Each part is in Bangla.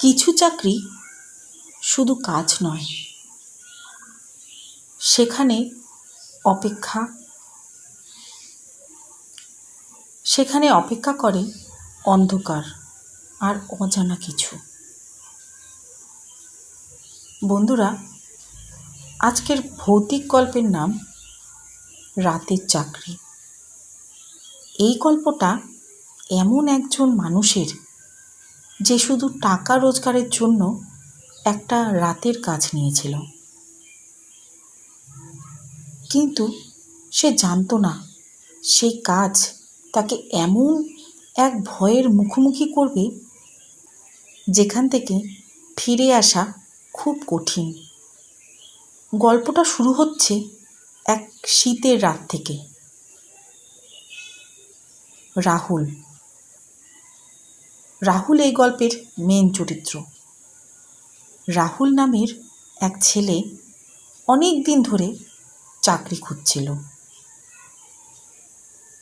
কিছু চাকরি শুধু কাজ নয়, সেখানে অপেক্ষা করে অন্ধকার আর অজানা কিছু। বন্ধুরা, আজকের ভৌতিক গল্পের নাম রাতের চাকরি। এই গল্পটা এমন একজন মানুষের, যে শুধু টাকা রোজগারের জন্য একটা রাতের কাজ নিয়েছিল, কিন্তু সে জানতো না সেই কাজ তাকে এমন এক ভয়ের মুখোমুখি করবে যেখান থেকে ফিরে আসা খুব কঠিন। গল্পটা শুরু হচ্ছে এক শীতের রাত থেকে। রাহুল এই গল্পের মেন চরিত্র। রাহুল নামের এক ছেলে অনেক দিন ধরে চাকরি খুঁজছিল।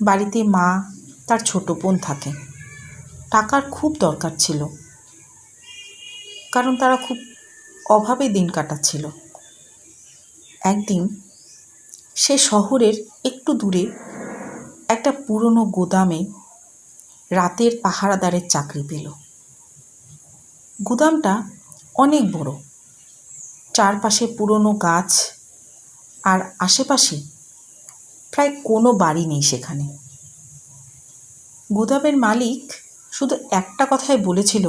বাড়িতে মা, তার ছোট বোন থাকে। টাকার খুব দরকার ছিল, কারণ তারা খুব অভাবে দিন কাটাচ্ছিল। একদিন সে শহরের একটু দূরে একটা পুরনো গোদামে রাতের পাহারাদারের চাকরি পেল। গুদামটা অনেক বড়, চারপাশে পুরনো গাছ, আর আশেপাশে প্রায় কোনো বাড়ি নেই সেখানে। গুদামের মালিক শুধু একটা কথাই বলেছিল,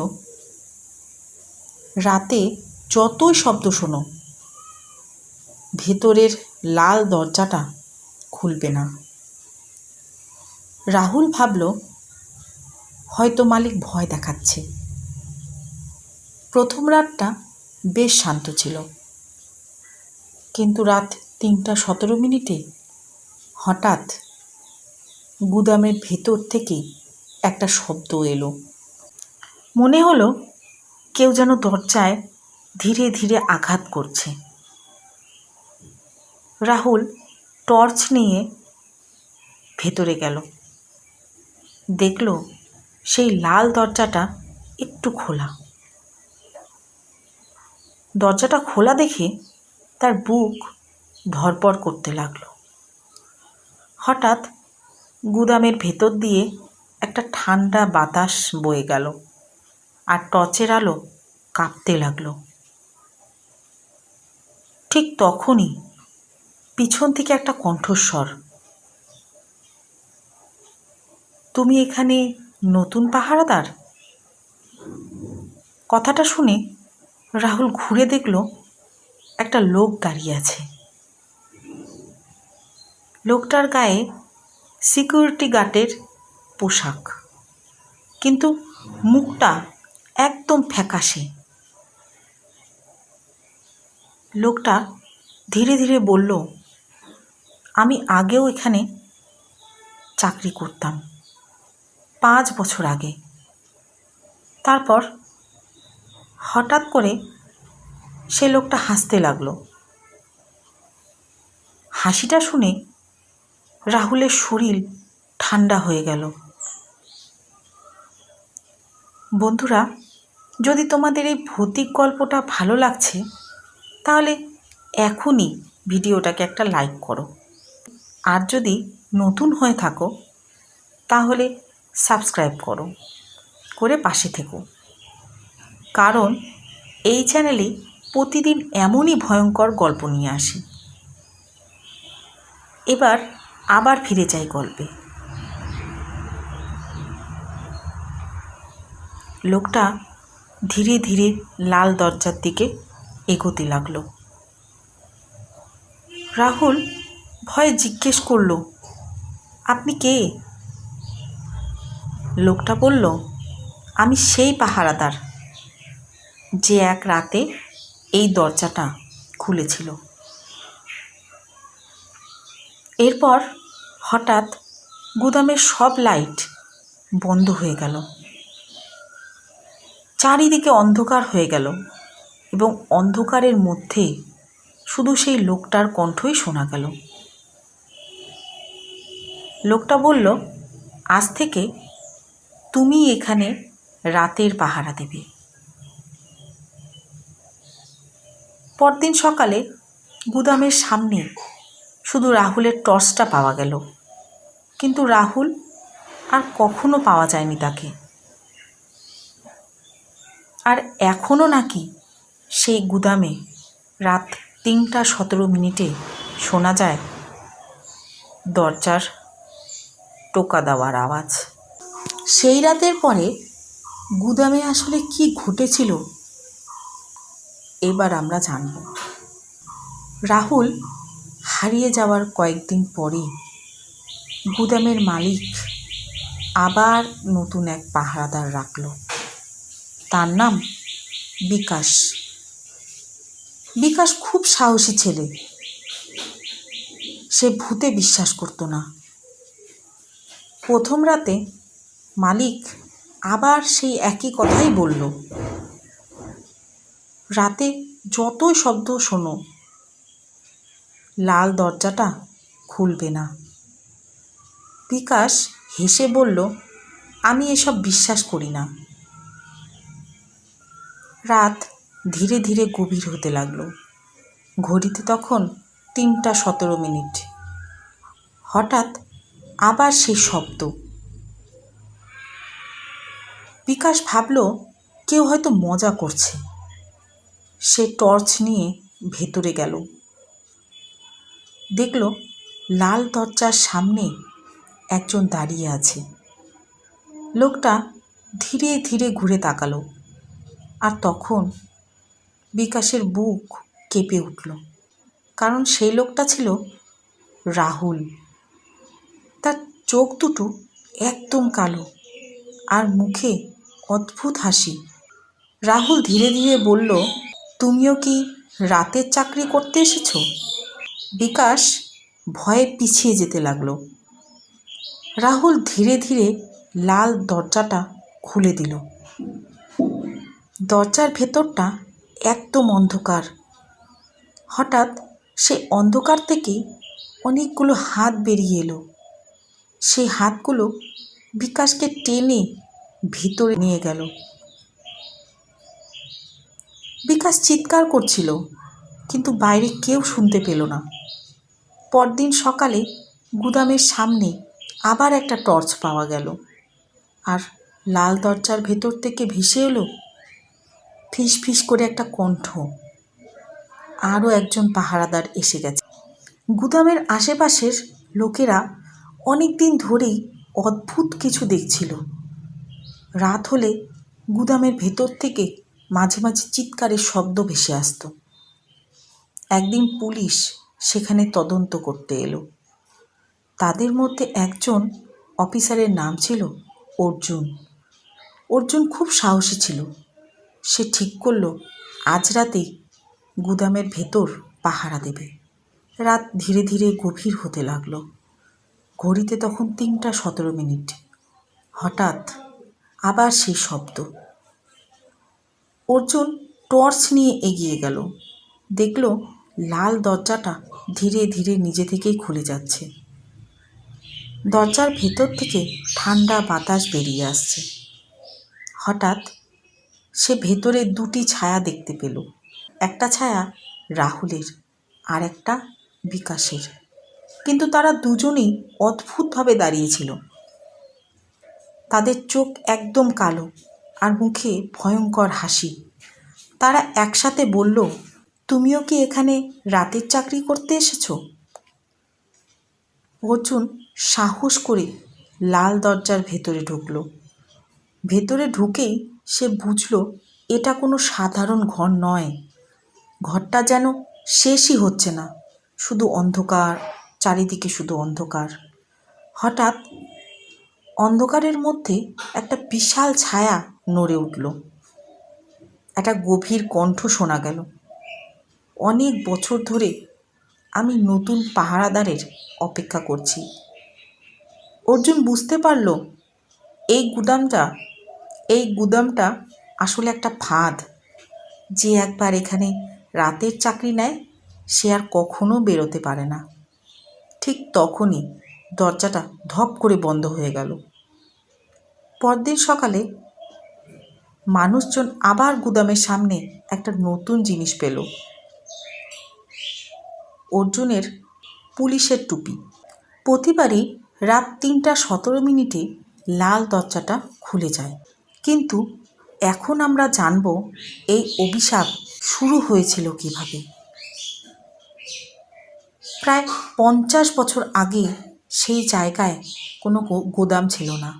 রাতে যতই শব্দ শোনো, ভেতরের লাল দরজাটা খুলবে না। রাহুল ভাবল, হয়তো মালিক ভয় দেখাচ্ছে। প্রথম রাতটা বেশ শান্ত ছিল, কিন্তু রাত 3:17 হঠাৎ গুদামের ভেতর থেকে একটা শব্দ এলো। মনে হলো কেউ যেন দরজায় ধীরে ধীরে আঘাত করছে। রাহুল টর্চ নিয়ে ভেতরে গেল। দেখল সেই লাল দরজাটা একটু খোলা। দরজাটা খোলা দেখে তার বুক ধড়ফড় করতে লাগলো। হঠাৎ গুদামের ভেতর দিয়ে একটা ঠান্ডা বাতাস বয়ে গেল, আর টর্চের আলো কাঁপতে লাগলো। ঠিক তখনই পিছন থেকে একটা কণ্ঠস্বর, তুমি এখানে নতুন পাহারাদার? কথাটা শুনে রাহুল ঘুরে দেখল একটা লোক দাঁড়িয়ে আছে। লোকটার গায়ে সিকিউরিটি গার্ডের পোশাক, কিন্তু মুখটা একদম ফ্যাকাশে। লোকটা ধীরে ধীরে বলল, আমি আগেও এখানে চাকরি করতাম, 5 বছর আগে। তারপর হঠাৎ করে সে লোকটা হাসতে লাগলো। হাসিটা শুনে রাহুলের শরীর ঠান্ডা হয়ে গেল। বন্ধুরা, যদি তোমাদের এই ভৌতিক গল্পটা ভালো লাগছে, তাহলে এখনই ভিডিওটাকে একটা লাইক করো। আর যদি নতুন হয়ে থাকো, তাহলে সাবস্ক্রাইব করে পাশে থেকো। কারণ এই চ্যানেলে প্রতিদিন এমনই ভয়ঙ্কর গল্প নিয়ে আসি। এবার আবার ফিরে যাই গল্পে। লোকটা ধীরে ধীরে লাল দরজার দিকে এগোতে লাগলো। রাহুল ভয়ে জিজ্ঞেস করলো, আপনি কে? লোকটা বলল, আমি সেই পাহারাদার যে এক রাতে এই দরজাটা খুলেছিল। এরপর হঠাৎ গুদামের সব লাইট বন্ধ হয়ে গেল। চারিদিকে অন্ধকার হয়ে গেল, এবং অন্ধকারের মধ্যে শুধু সেই লোকটার কণ্ঠই শোনা গেল। লোকটা বলল, আজ থেকে তুমি এখানে রাতের পাহারা দেবে। পরদিন সকালে গুদামের সামনে শুধু রাহুলের টর্চটা পাওয়া গেল, কিন্তু রাহুল আর কখনো পাওয়া যায়নি তাকে। আর এখনও নাকি সেই গুদামে রাত 3:17 শোনা যায় দরজার টোকা দেওয়ার আওয়াজ। সেই রাতের পরে গুদামে আসলে কি ঘটেছিল এবার আমরা জানব। রাহুল হারিয়ে যাওয়ার কয়েকদিন পরেই গুদামের মালিক আবার নতুন এক পাহারাদার রাখল। তার নাম বিকাশ। বিকাশ খুব সাহসী ছেলে। সে ভূতে বিশ্বাস করতো না। প্রথম রাতে মালিক আবার সেই একই কথাই বলল, রাতে যতই শব্দ শোনো, লাল দরজাটা খুলবে না। বিকাশ হেসে বলল, আমি এসব বিশ্বাস করি না। রাত ধীরে ধীরে গভীর হতে লাগলো। ঘড়িতে তখন 3:17। হঠাৎ আবার সেই শব্দ। বিকাশ ভাবল কেউ হয়তো মজা করছে। সে টর্চ নিয়ে ভেতরে গেল। দেখল লাল দরজার সামনে একজন দাঁড়িয়ে আছে। লোকটা ধীরে ধীরে ঘুরে তাকালো, আর তখন বিকাশের বুক কেঁপে উঠল, কারণ সেই লোকটা ছিল রাহুল। তার চোখ দুটো একদম কালো আর মুখে অদ্ভুত হাসি। রাহুল ধীরে ধীরে বলল, তুমিও কি রাতের চাকরি করতে এসেছো? বিকাশ ভয়ে পিছিয়ে যেতে লাগলো। রাহুল ধীরে ধীরে লাল দরজাটা খুলে দিল। দরজার ভেতরটা একদম অন্ধকার। হঠাৎ সে অন্ধকার থেকে অনেকগুলো হাত বেরিয়ে এলো। সেই হাতগুলো বিকাশকে টেনে ভিতরে নিয়ে গেল। বিকাশ চিৎকার করছিল, কিন্তু বাইরে কেউ শুনতে পেল না। পরদিন সকালে গুদামের সামনে আবার একটা টর্চ পাওয়া গেল, আর লাল দরজার ভেতর থেকে ভেসে এলো ফিস ফিস করে একটা কণ্ঠ, আরও একজন পাহারাদার এসে গেছে। গুদামের আশেপাশের লোকেরা অনেক দিন ধরেই অদ্ভুত কিছু দেখছিল। রাত হলে গুদামের ভেতর থেকে মাঝে মাঝে চিৎকারের শব্দ ভেসে আসতো। একদিন পুলিশ সেখানে তদন্ত করতে এলো। তাদের মধ্যে একজন অফিসারের নাম ছিল অর্জুন। অর্জুন খুব সাহসী ছিল। সে ঠিক করল আজ রাতেই গুদামের ভেতর পাহারা দেবে। রাত ধীরে ধীরে গভীর হতে লাগলো। ঘড়িতে তখন 3:17। হঠাৎ আবার সেই শব্দ। অর্জুন টর্চ নিয়ে এগিয়ে গেল। দেখল লাল দরজাটা ধীরে ধীরে নিজে থেকেই খুলে যাচ্ছে। দরজার ভেতর থেকে ঠান্ডা বাতাস বেরিয়ে আসছে। হঠাৎ সে ভেতরে দুটি ছায়া দেখতে পেল। একটা ছায়া রাহুলের, আর একটা বিকাশের। কিন্তু তারা দুজনেই অদ্ভুতভাবে দাঁড়িয়েছিল। তাদের চোখ একদম কালো আর মুখে ভয়ঙ্কর হাসি। তারা একসাথে বলল, তুমিও কি এখানে রাতের চাকরি করতে এসেছো? অর্জুন সাহস করে লাল দরজার ভেতরে ঢুকল। ভেতরে ঢুকেই সে বুঝল এটা কোনো সাধারণ ঘর নয়। ঘরটা যেন শেষই হচ্ছে না, শুধু অন্ধকার, চারিদিকে শুধু অন্ধকার। হঠাৎ অন্ধকারের মধ্যে একটা বিশাল ছায়া নড়ে উঠল। একটা গভীর কণ্ঠ শোনা গেল, অনেক বছর ধরে আমি নতুন পাহারাদারের অপেক্ষা করছি। অর্জুন বুঝতে পারল এই গুদামটা আসলে একটা ফাঁদ। যে একবার এখানে রাতের চাকরি নেয় সে আর কখনো বেরোতে পারে না। ঠিক তখনই দরজাটা ধপ করে বন্ধ হয়ে গেল। পরদিন সকালে মানুষজন আবার গুদামের সামনে একটা নতুন জিনিস পেল। অর্জুনের পুলিশের টুপি। প্রতিবারই রাত ৩:১৭ লাল দরজাটা খুলে যায়। কিন্তু এখন আমরা জানব এই অভিশাপ শুরু হয়েছিল কিভাবে। প্রায় ৫০ বছর আগে সেই জায়গায় কোনো গোদাম ছিল না।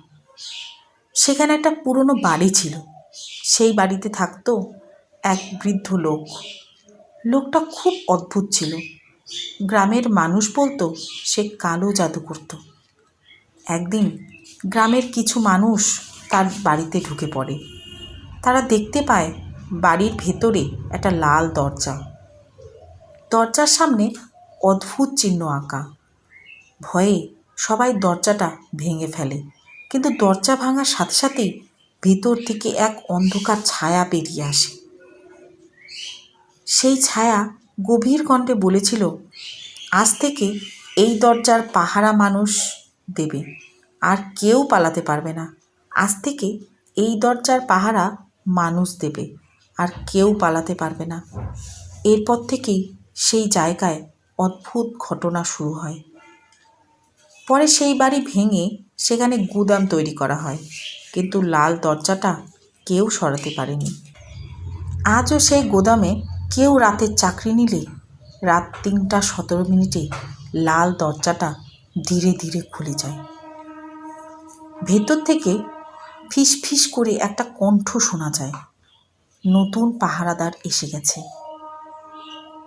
সেখানে একটা পুরনো বাড়ি ছিল। সেই বাড়িতে থাকতো এক বৃদ্ধ লোক। লোকটা খুব অদ্ভুত ছিল। গ্রামের মানুষ বলতো সে কালো জাদু করত। একদিন গ্রামের কিছু মানুষ তার বাড়িতে ঢুকে পড়ে। তারা দেখতে পায় বাড়ির ভেতরে একটা লাল দরজা। দরজার সামনে অদ্ভুত চিহ্ন আঁকা। ভয়ে সবাই দরজাটা ভেঙে ফেলে, কিন্তু দরজা ভাঙার সাথে সাথেই ভেতর থেকে এক অন্ধকার ছায়া বেরিয়ে আসে। সেই ছায়া গভীর কণ্ঠে বলেছিল, আজ থেকে এই দরজার পাহারা মানুষ দেবে, আর কেউ পালাতে পারবে না। আজ থেকে এই দরজার পাহারা মানুষ দেবে, আর কেউ পালাতে পারবে না। এরপর থেকেই সেই জায়গায় অদ্ভুত ঘটনা শুরু হয়। পরে সেই বাড়ি ভেঙে সেখানে গুদাম তৈরি করা হয়, কিন্তু লাল দরজাটা কেউ সরাতে পারেনি। আজও সেই গোদামে কেউ রাতের চাকরি নিলে রাত ৩:১৭ লাল দরজাটা ধীরে ধীরে খুলে যায়। ভেতর থেকে ফিস ফিস করে একটা কণ্ঠ শোনা যায়, নতুন পাহারাদার এসে গেছে।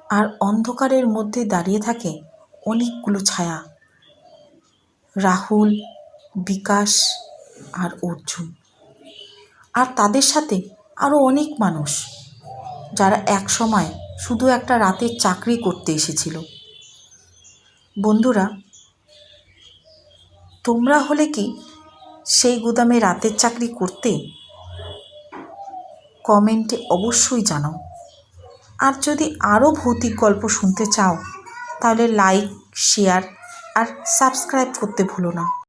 আর অন্ধকারের মধ্যে দাঁড়িয়ে থাকে অনেকগুলো ছায়া, রাহুল, বিকাশ আর অর্জুন। আর তাদের সাথে আরও অনেক মানুষ, যারা এক সময় শুধু একটা রাতের চাকরি করতে এসেছিল। বন্ধুরা, তোমরা হলে কি সেই গুদামে রাতের চাকরি করতে? কমেন্টে অবশ্যই জানাও। আর যদি আরও ভৌতিক গল্প শুনতে চাও তাহলে লাইক, শেয়ার আর সাবস্ক্রাইব করতে ভুলো না।